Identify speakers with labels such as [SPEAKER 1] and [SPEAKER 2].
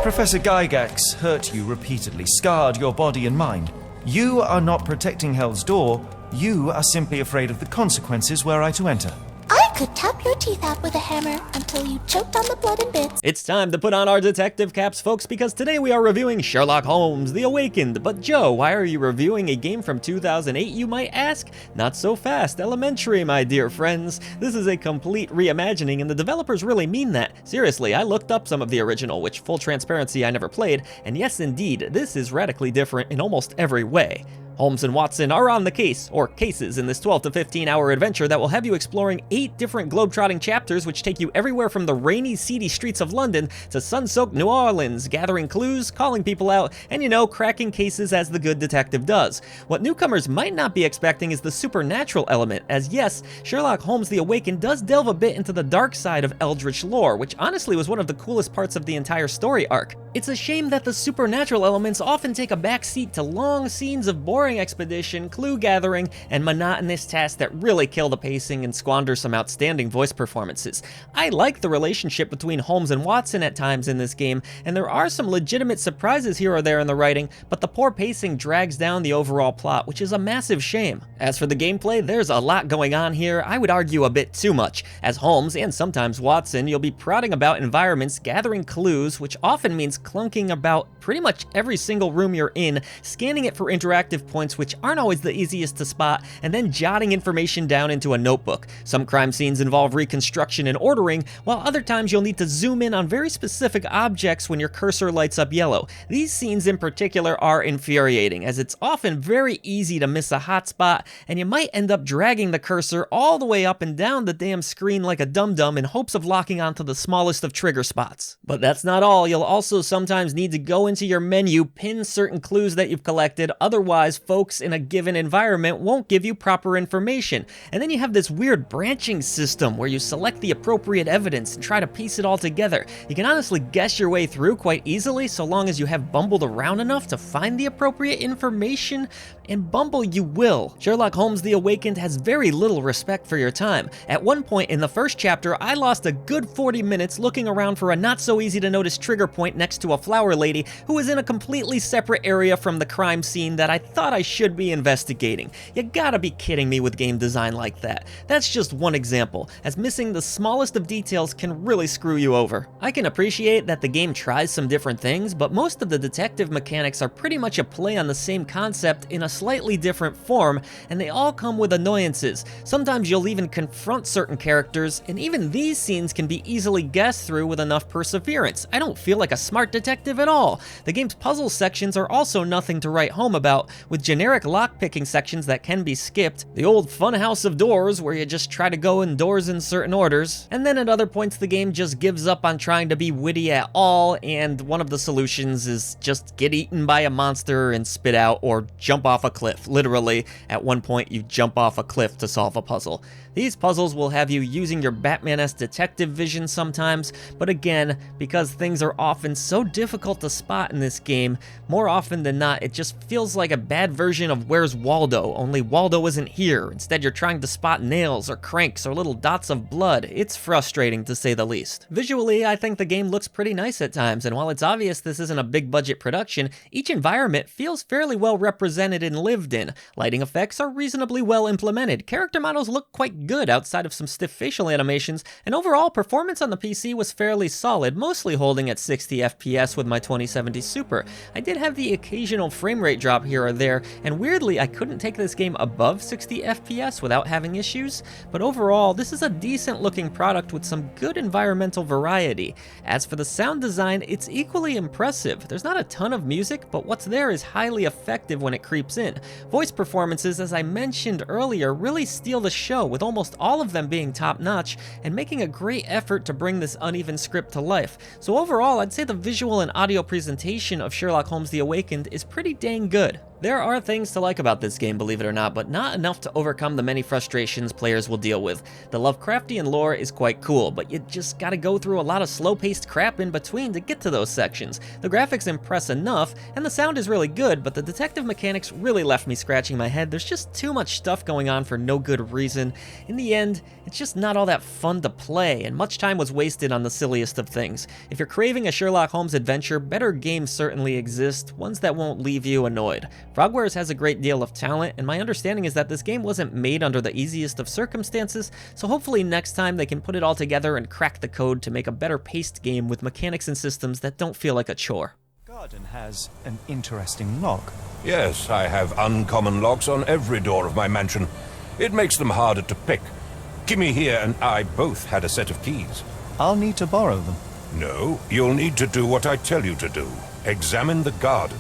[SPEAKER 1] Professor 𝐥𝐤𝐤𝐞 hurt you repeatedly, scarred your body and mind. You are not protecting Hell's Door. You are simply afraid of the consequences were I to enter.
[SPEAKER 2] I could tap your teeth out with a hammer until you choked on the blood and bits.
[SPEAKER 3] It's time to put on our detective caps, folks, because today we are reviewing Sherlock Holmes the Awakened. But Joe, why are you reviewing a game from 2008, you might ask? Not so fast. Elementary, my dear friends. This is a complete reimagining, and the developers really mean that. Seriously, I looked up some of the original, which, full transparency, I never played, and yes, indeed, this is radically different in almost every way. Holmes and Watson are on the case, or cases, in this 12 to 15 hour adventure that will have you exploring 8 different globetrotting chapters which take you everywhere from the rainy, seedy streets of London to sun-soaked New Orleans, gathering clues, calling people out, and cracking cases as the good detective does. What newcomers might not be expecting is the supernatural element, as yes, Sherlock Holmes the Awakened does delve a bit into the dark side of Eldritch lore, which honestly was one of the coolest parts of the entire story arc. It's a shame that the supernatural elements often take a backseat to long scenes of boring expedition, clue gathering, and monotonous tasks that really kill the pacing and squander some outstanding voice performances. I like the relationship between Holmes and Watson at times in this game, and there are some legitimate surprises here or there in the writing, but the poor pacing drags down the overall plot, which is a massive shame. As for the gameplay, there's a lot going on here. I would argue a bit too much. As Holmes, and sometimes Watson, you'll be prodding about environments, gathering clues, which often means clunking about pretty much every single room you're in, scanning it for interactive points which aren't always the easiest to spot, and then jotting information down into a notebook. Some crime scenes involve reconstruction and ordering, while other times you'll need to zoom in on very specific objects when your cursor lights up yellow. These scenes in particular are infuriating, as it's often very easy to miss a hotspot, and you might end up dragging the cursor all the way up and down the damn screen like a dum-dum in hopes of locking onto the smallest of trigger spots. But that's not all. You'll also sometimes need to go into your menu, pin certain clues that you've collected, otherwise folks in a given environment won't give you proper information. And then you have this weird branching system where you select the appropriate evidence and try to piece it all together. You can honestly guess your way through quite easily so long as you have bumbled around enough to find the appropriate information, and bumble you will. Sherlock Holmes the Awakened has very little respect for your time. At one point in the first chapter, I lost a good 40 minutes looking around for a not so easy to notice trigger point next to a flower lady who was in a completely separate area from the crime scene that I thought I should be investigating. You gotta be kidding me with game design like that. That's just one example, as missing the smallest of details can really screw you over. I can appreciate that the game tries some different things, but most of the detective mechanics are pretty much a play on the same concept in a slightly different form, and they all come with annoyances. Sometimes you'll even confront certain characters, and even these scenes can be easily guessed through with enough perseverance. I don't feel like a smart detective at all. The game's puzzle sections are also nothing to write home about, with generic lockpicking sections that can be skipped, the old funhouse of doors where you just try to go indoors in certain orders, and then at other points the game just gives up on trying to be witty at all, and one of the solutions is just get eaten by a monster and spit out, or jump off a cliff. Literally, at one point you jump off a cliff to solve a puzzle. These puzzles will have you using your Batman-esque detective vision sometimes, but again, because things are often so difficult to spot in this game, more often than not, it just feels like a bad version of Where's Waldo, only Waldo isn't here. Instead, you're trying to spot nails or cranks or little dots of blood. It's frustrating, to say the least. Visually, I think the game looks pretty nice at times, and while it's obvious this isn't a big-budget production, each environment feels fairly well represented and lived in. Lighting effects are reasonably well implemented. Character models look quite good outside of some stiff facial animations, and overall performance on the PC was fairly solid, mostly holding at 60 FPS with my 2070 Super. I did have the occasional frame rate drop here or there, and weirdly I couldn't take this game above 60 FPS without having issues, but overall this is a decent looking product with some good environmental variety. As for the sound design, it's equally impressive. There's not a ton of music, but what's there is highly effective when it creeps in. Voice performances, as I mentioned earlier, really steal the show, with almost all of them being top-notch and making a great effort to bring this uneven script to life. So overall, I'd say the visual and audio presentation of Sherlock Holmes the Awakened is pretty dang good. There are things to like about this game, believe it or not, but not enough to overcome the many frustrations players will deal with. The Lovecraftian lore is quite cool, but you just gotta go through a lot of slow-paced crap in between to get to those sections. The graphics impress enough, and the sound is really good, but the detective mechanics really left me scratching my head. There's just too much stuff going on for no good reason. In the end, it's just not all that fun to play, and much time was wasted on the silliest of things. If you're craving a Sherlock Holmes adventure, better games certainly exist, ones that won't leave you annoyed. Frogwares has a great deal of talent, and my understanding is that this game wasn't made under the easiest of circumstances, so hopefully next time they can put it all together and crack the code to make a better paced game with mechanics and systems that don't feel like a chore.
[SPEAKER 1] Garden has an interesting lock.
[SPEAKER 4] Yes, I have uncommon locks on every door of my mansion. It makes them harder to pick. Kimmy here and I both had a set of keys.
[SPEAKER 1] I'll need to borrow them.
[SPEAKER 4] No, you'll need to do what I tell you to do. Examine the garden.